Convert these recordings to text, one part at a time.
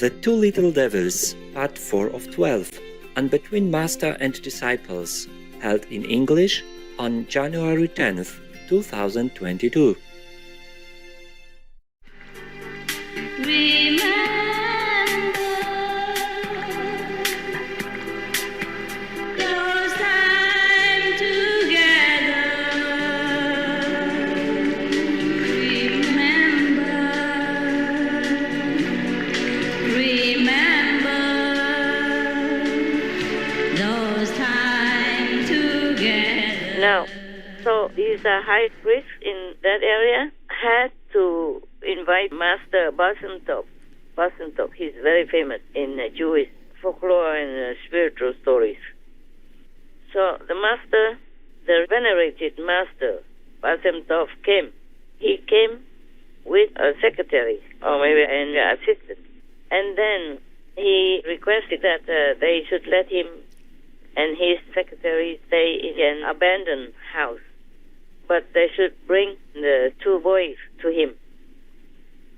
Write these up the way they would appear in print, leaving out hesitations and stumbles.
The Two Little Devils, Part 4 of 12, and Between Master and Disciples, held in English on January 10th, 2022. Now, so these high priests in that area had to invite Master Basantop. Basantop, he's very famous in Jewish folklore and spiritual stories. So the master, the venerated master, Basantop came. He came with a secretary or maybe an assistant. And then he requested that they should let him and his secretary stay in an abandoned house. But they should bring the two boys to him.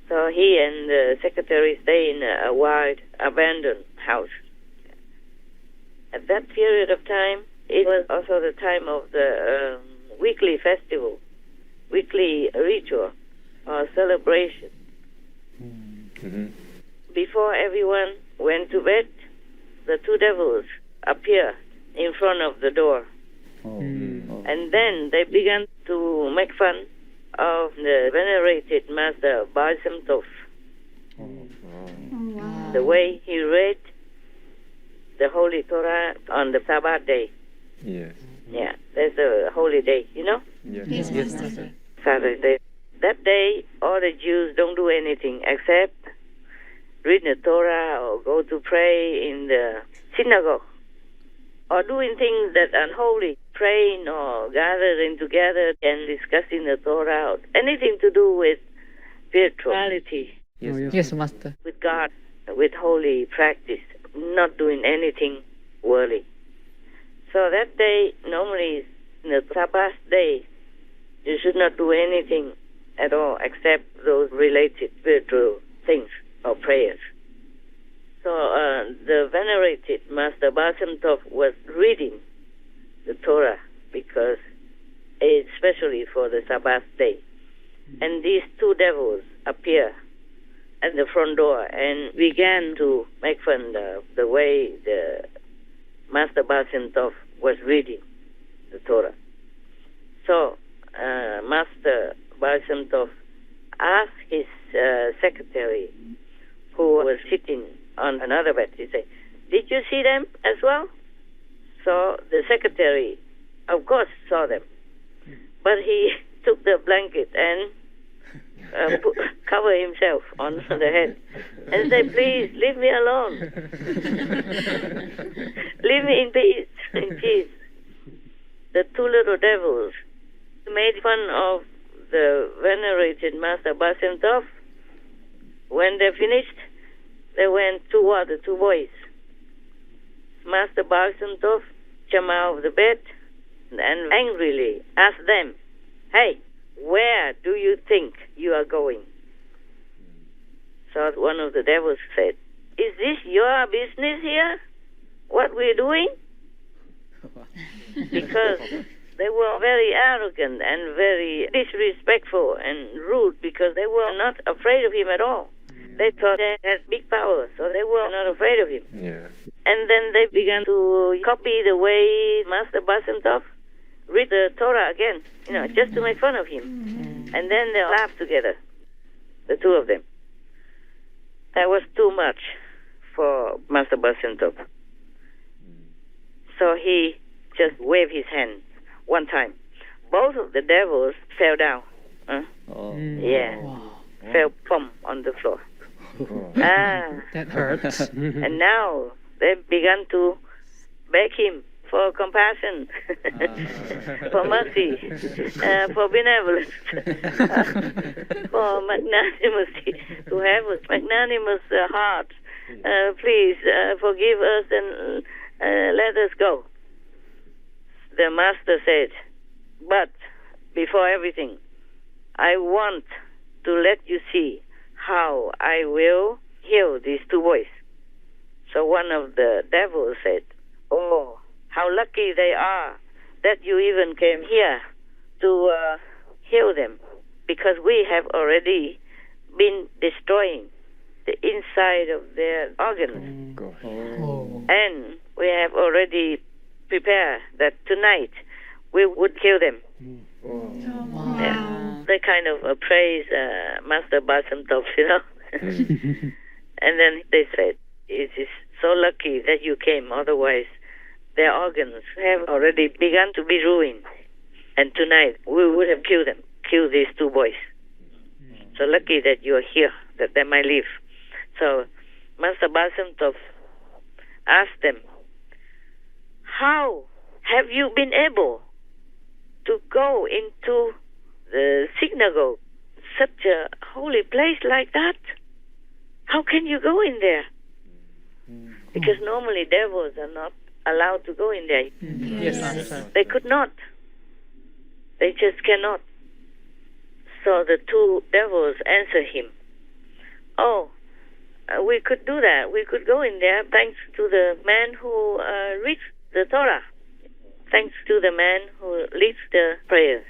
So he and the secretary stay in a wild, abandoned house. At that period of time, it was also the time of the weekly festival, weekly ritual or celebration. Mm-hmm. Before everyone went to bed, the two devils appear in front of the door. And then they began to make fun of the venerated Master Basimtov. The way he read the Holy Torah on the Sabbath day. Yes. Yeah, that's a holy day, you know? Yes. Saturday. That day, all the Jews don't do anything except read the Torah or go to pray in the synagogue, or doing things that are unholy, praying or gathering together and discussing the Torah, or anything to do with spirituality. Yes, Master. With God, with holy practice, not doing anything worldly. So that day, normally, the Sabbath day, you should not do anything at all except those related spiritual things or prayers. So the venerated Master Basimtov was reading the Torah because it's especially for the Sabbath day. And these two devils appear at the front door and began to make fun of the way the Master Basimtov was reading the Torah. So Master Basimtov asked his secretary, who was sitting on another bed, he said, "Did you see them as well?" So the secretary, of course, saw them. But he took the blanket and covered himself on the head and said, "Please, leave me alone. Leave me in peace. The two little devils made fun of the venerated Master Basimtov. When they finished, they went toward the two boys. Master Basimtov jumped out of the bed and angrily asked them, "Hey, where do you think you are going?" So one of the devils said, "Is this your business here? What we're doing?" Because they were very arrogant and very disrespectful and rude because they were not afraid of him at all. They thought they had big power, so they were not afraid of him. Yeah. And then they began to copy the way Master Basimtov read the Torah again, just to make fun of him. And then they laughed together, the two of them. That was too much for Master Basimtov. So he just waved his hand one time. Both of the devils fell down. Fell plump on the floor. That hurts. And now they began to beg him for compassion, for mercy, for benevolence, for magnanimity, to have a magnanimous heart. Please forgive us and let us go. The master said, "But before everything, I want to let you see how I will heal these two boys. So one of the devils said, "Oh, how lucky they are that you even came here to heal them, because we have already been destroying the inside of their organs. And we have already prepared that tonight we would kill them." Yeah. They kind of praise Master Basantov, And then they said, "It is so lucky that you came, otherwise their organs have already begun to be ruined. And tonight we would have killed them, killed these two boys. So lucky that you are here, that they might live." So Master Basantov asked them, "How have you been able to go into the synagogue, such a holy place like that? How can you go in there?" Because normally devils are not allowed to go in there. Yes, Master. They could not. They just cannot. So the two devils answered him, "Oh, we could do that. We could go in there thanks to the man who reads the Torah, thanks to the man who leads the prayers.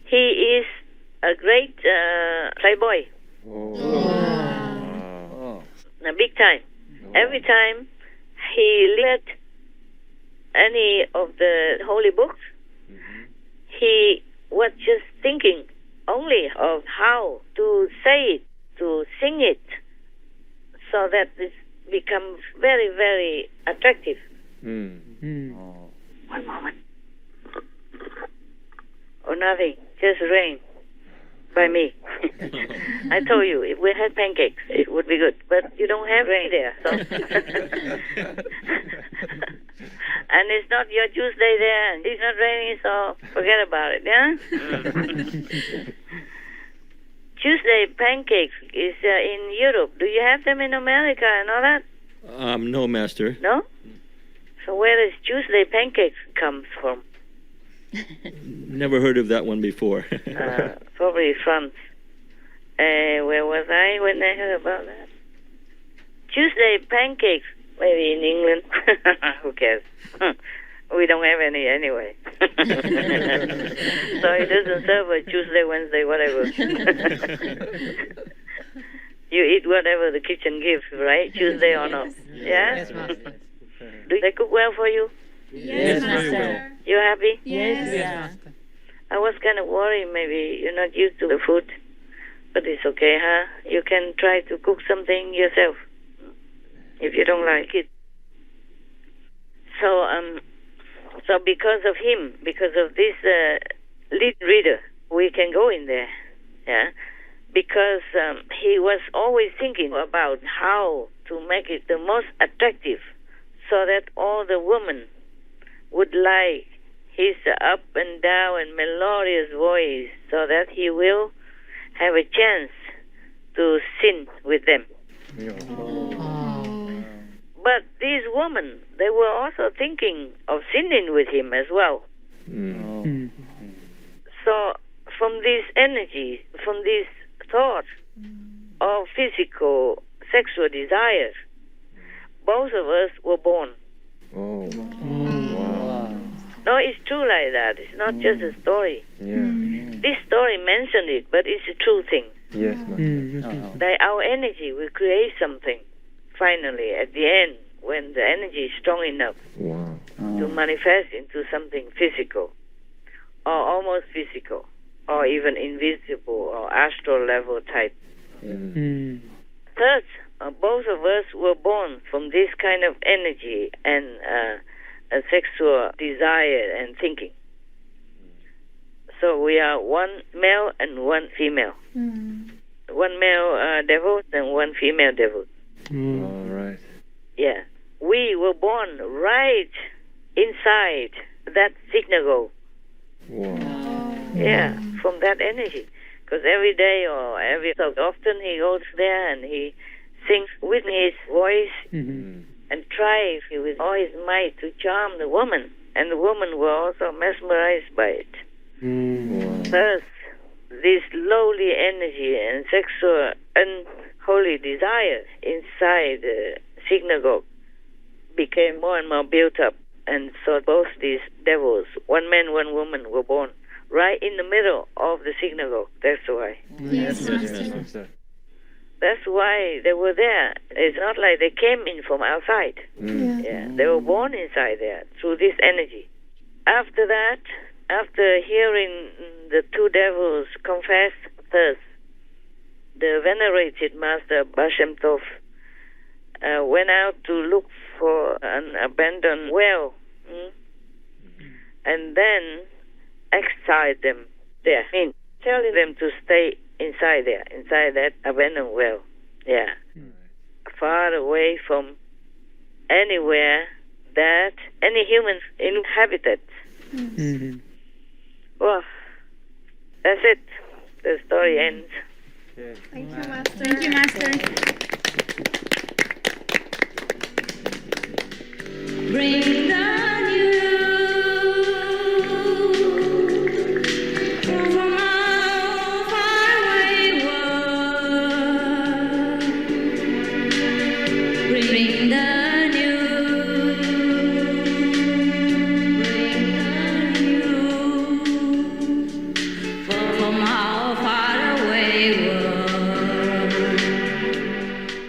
He is a great playboy, a big time. Every time he read any of the holy books, he was just thinking only of how to say it, to sing it, so that it becomes very, very attractive." One moment. Oh, nothing. Just rain by me. I told you, if we had pancakes, it would be good. But you don't have rain there. So. And it's not your Tuesday there, and it's not raining, so forget about it, yeah? Tuesday pancakes is in Europe. Do you have them in America and all that? No, Master. No? So where does Tuesday pancakes come from? Never heard of that one before. Probably France. Where was I when I heard about that? Tuesday pancakes, maybe in England. Who cares? We don't have any anyway. So it doesn't serve a Tuesday, Wednesday, whatever. You eat whatever the kitchen gives, right? Tuesday or not. Yeah? Yes, Master. Do they cook well for you? Yes, very well. You happy? Yes, Master. I was kind of worried maybe you're not used to the food. But it's okay, huh? You can try to cook something yourself if you don't like it. So because of him, because of this lead reader, we can go in there, yeah? Because he was always thinking about how to make it the most attractive so that all the women would like his up and down and melodious voice so that he will have a chance to sin with them. But these women, they were also thinking of sinning with him as well. So from this energy, from this thought of physical sexual desires, both of us were born. No, it's true like that. It's not just a story. This story mentioned it, but it's a true thing. Yes, That our energy will create something finally at the end when the energy is strong enough to manifest into something physical or almost physical or even invisible or astral level type. Thus, both of us were born from this kind of energy and a sexual desire and thinking. So we are one male and one female. One male devil and one female devil. All right. Yeah. We were born right inside that synagogue. Yeah, from that energy. Because every day or every so often he goes there and he sings with his voice and tries with all his might to charm the woman. And the woman were also mesmerized by it. Thus, this lowly energy and sexual holy desire inside the synagogue became more and more built up. And so both these devils, one man, one woman, were born right in the middle of the synagogue. That's why. Yes, Master. That's why they were there. It's not like they came in from outside. Yeah, they were born inside there through this energy. After that, after hearing the two devils confess thirst, the venerated Master Baal Shem Tov went out to look for an abandoned well, and then exiled them there. I mean, telling them to stay inside there, inside that abandoned well. Yeah. Far away from anywhere that any humans inhabited. Well, that's it. The story ends. Thank you, Master. Thank you, Master.